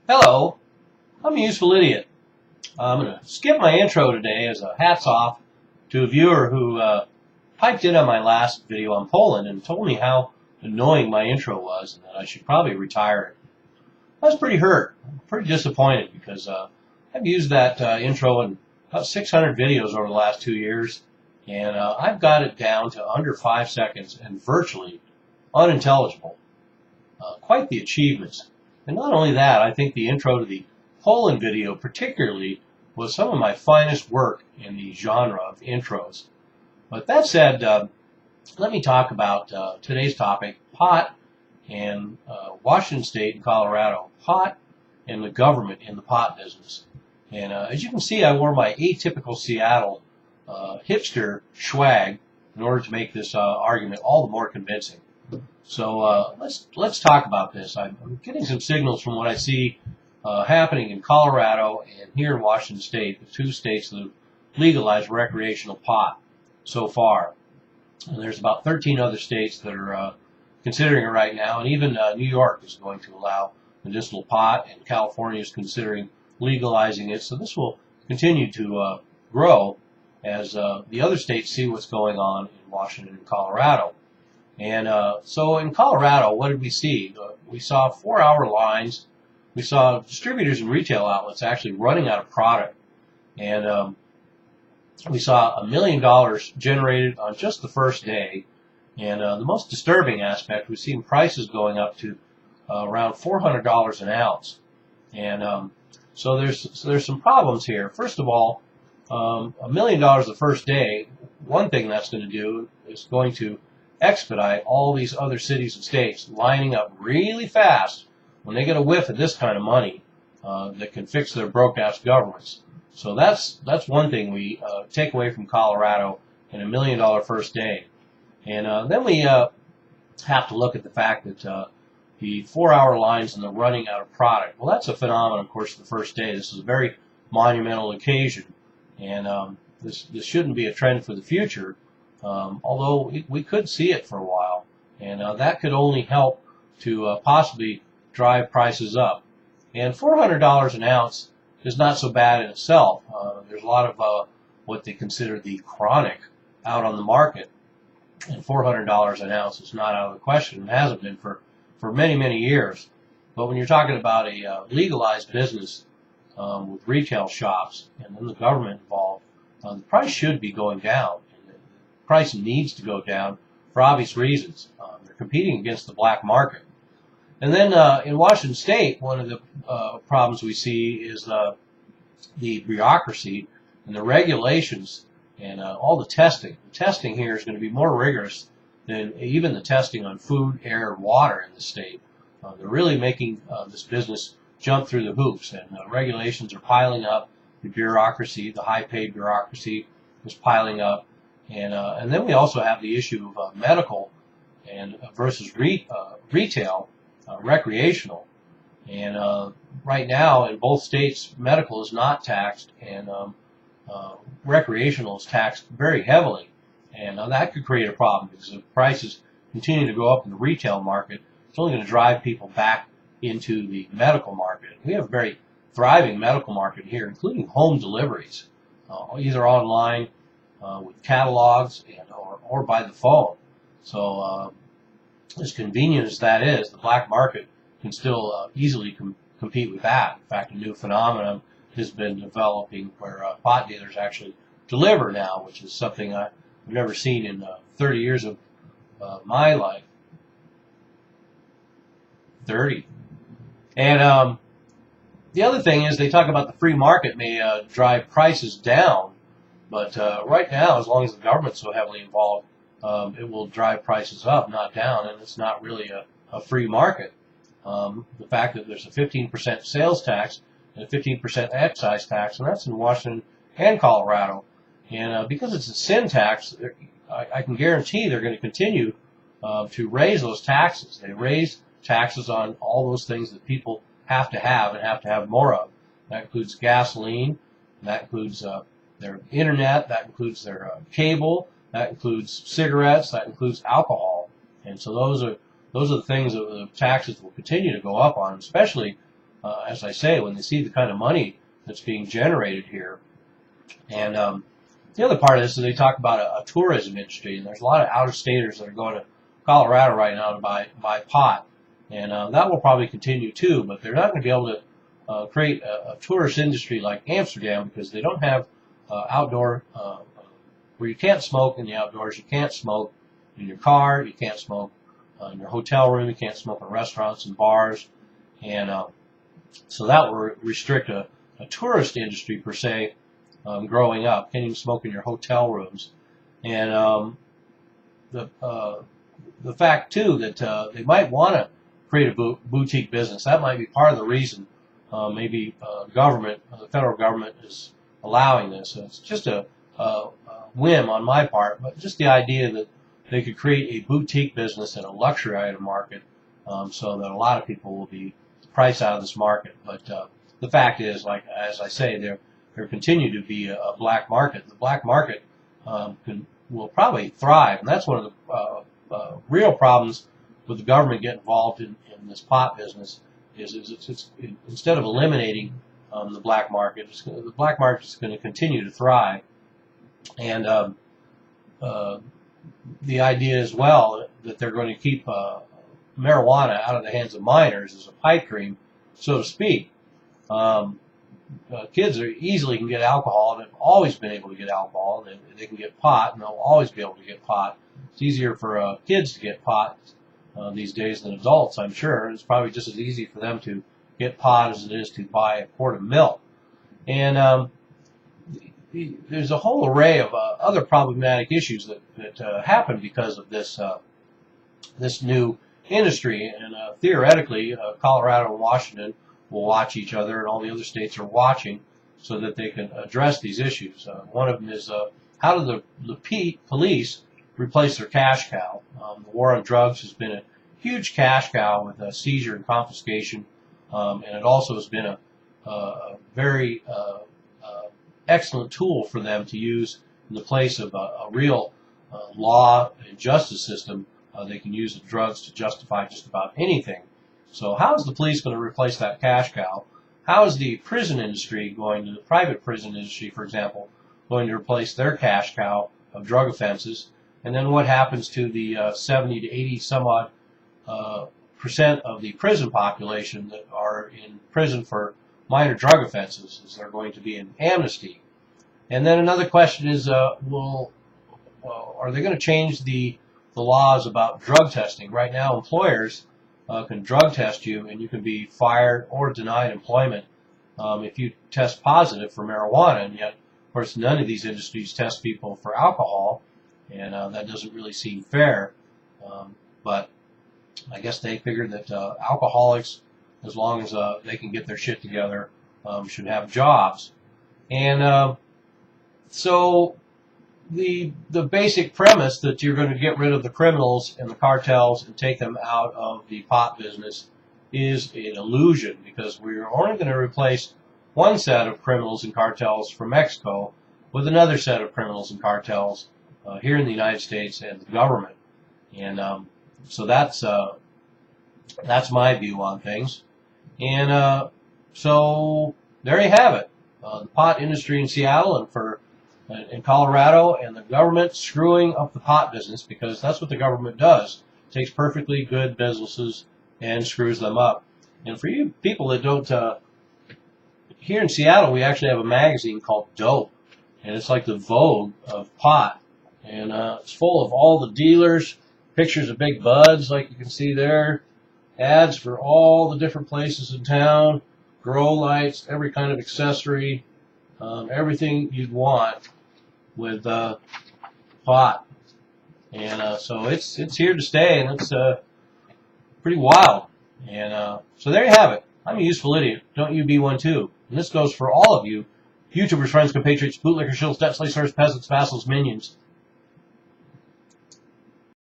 Hello, I'm a useful idiot. I'm going to skip my intro today as a hats off to a viewer who piped in on my last video on Poland and told me how annoying my intro was and that I should probably retire it. I was pretty hurt, pretty disappointed because I've used that intro in about 600 videos over the last 2 years, and I've got it down to under 5 seconds and virtually unintelligible. Quite the achievements. And not only that, I think the intro to the Poland video particularly was some of my finest work in the genre of intros. But that said, let me talk about today's topic, pot and Washington State and Colorado, pot and the government in the pot business. And as you can see, I wore my atypical Seattle hipster swag in order to make this argument all the more convincing. So let's talk about this. I'm getting some signals from what I see happening in Colorado and here in Washington State, the two states that have legalized recreational pot so far. And there's about 13 other states that are considering it right now, and even New York is going to allow medicinal pot, and California is considering legalizing it. So this will continue to grow as the other states see what's going on in Washington and Colorado. And so in Colorado, what did we see? We saw 4-hour lines. We saw distributors and retail outlets actually running out of product. And we saw $1 million generated on just the first day. And the most disturbing aspect, we've seen prices going up to around $400 an ounce. And so there's some problems here. First of all, $1 million the first day, one thing that's going to do is going to expedite all these other cities and states lining up really fast when they get a whiff of this kind of money that can fix their broke-ass governments. So that's one thing we take away from Colorado in $1 million first day. And then we have to look at the fact that the 4-hour lines and the running out of product. Well, that's a phenomenon, of course, the first day. This is a very monumental occasion, and this shouldn't be a trend for the future. Although we could see it for a while, and that could only help to possibly drive prices up. And $400 an ounce is not so bad in itself. There's a lot of what they consider the chronic out on the market, and $400 an ounce is not out of the question. It hasn't been for many, many years. But when you're talking about a legalized business with retail shops and then the government involved, the price should be going down. Price needs to go down for obvious reasons. They're competing against the black market. And then in Washington State, one of the problems we see is the bureaucracy and the regulations and all the testing. The testing here is going to be more rigorous than even the testing on food, air, and water in the state. They're really making this business jump through the hoops, and regulations are piling up. The bureaucracy, the high-paid bureaucracy, is piling up. And then we also have the issue of medical and versus retail, recreational. And right now in both states, medical is not taxed, and recreational is taxed very heavily. And that could create a problem because if prices continue to go up in the retail market, it's only going to drive people back into the medical market. We have a very thriving medical market here, including home deliveries, either online, with catalogs and or by the phone. So as convenient as that is, the black market can still easily compete with that. In fact, a new phenomenon has been developing where pot dealers actually deliver now, which is something I've never seen in 30 years of my life. 30. And the other thing is they talk about the free market may drive prices down. But right now, as long as the government's so heavily involved, it will drive prices up, not down, and it's not really a free market. The fact that there's a 15% sales tax and a 15% excise tax, and that's in Washington and Colorado. And because it's a sin tax, I can guarantee they're going to continue to raise those taxes. They raise taxes on all those things that people have to have and have to have more of. That includes gasoline, that includes their internet, that includes their cable, that includes cigarettes, that includes alcohol, and so those are the things that the taxes will continue to go up on, especially as I say, when they see the kind of money that's being generated here. And the other part is that they talk about a tourism industry, and there's a lot of out-of-staters that are going to Colorado right now to buy pot, and that will probably continue too. But they're not going to be able to create a tourist industry like Amsterdam because they don't have outdoor where you can't smoke in the outdoors. You can't smoke in your car. You can't smoke in your hotel room. You can't smoke in restaurants and bars, and so that will restrict a tourist industry per se. Growing up, can't even smoke in your hotel rooms, and the fact too that they might want to create a boutique business. That might be part of the reason. Maybe the federal government is allowing this. So it's just a whim on my part, but just the idea that they could create a boutique business in a luxury item market, so that a lot of people will be priced out of this market. But the fact is, like as I say, there continue to be a black market. The black market will probably thrive, and that's one of the real problems with the government getting involved in this pot business. Is it's instead of eliminating the black market, the black market is going to continue to thrive, and the idea as well that they're going to keep marijuana out of the hands of minors as a pipe dream, so to speak. Kids easily can get alcohol, and have always been able to get alcohol, and they can get pot, and they'll always be able to get pot. It's easier for kids to get pot these days than adults, I'm sure. It's probably just as easy for them to get pot as it is to buy a quart of milk. And there's a whole array of other problematic issues that happen because of this this new industry. And theoretically, Colorado and Washington will watch each other, and all the other states are watching so that they can address these issues. One of them is how do the police replace their cash cow? The war on drugs has been a huge cash cow with seizure and confiscation, and it also has been a very excellent tool for them to use in the place of a real law and justice system. They can use the drugs to justify just about anything. So how is the police going to replace that cash cow? How is the prison industry going to, the private prison industry, for example, going to replace their cash cow of drug offenses? And then what happens to the 70 to 80 some odd percent of the prison population that are in prison for minor drug offenses? Is there going to be an amnesty? And then another question is, are they going to change the laws about drug testing? Right now, employers can drug test you, and you can be fired or denied employment if you test positive for marijuana. And yet, of course, none of these industries test people for alcohol, and that doesn't really seem fair. But I guess they figured that alcoholics, as long as they can get their shit together, should have jobs. And so the basic premise that you're going to get rid of the criminals and the cartels and take them out of the pot business is an illusion, because we're only going to replace one set of criminals and cartels from Mexico with another set of criminals and cartels here in the United States and the government. And so that's my view on things. And so there you have it. The pot industry in Seattle and in Colorado, and the government screwing up the pot business, because that's what the government does. It takes perfectly good businesses and screws them up. And for you people that don't, here in Seattle we actually have a magazine called Dope, and it's like the Vogue of pot. And it's full of all the dealers, pictures of big buds like you can see there, ads for all the different places in town, grow lights, every kind of accessory, everything you'd want with pot. And so it's here to stay, and it's pretty wild. And so there you have it. I'm a useful idiot. Don't you be one too. And this goes for all of you, YouTubers, friends, compatriots, bootlickers, shills, debt slicers, peasants, vassals, minions.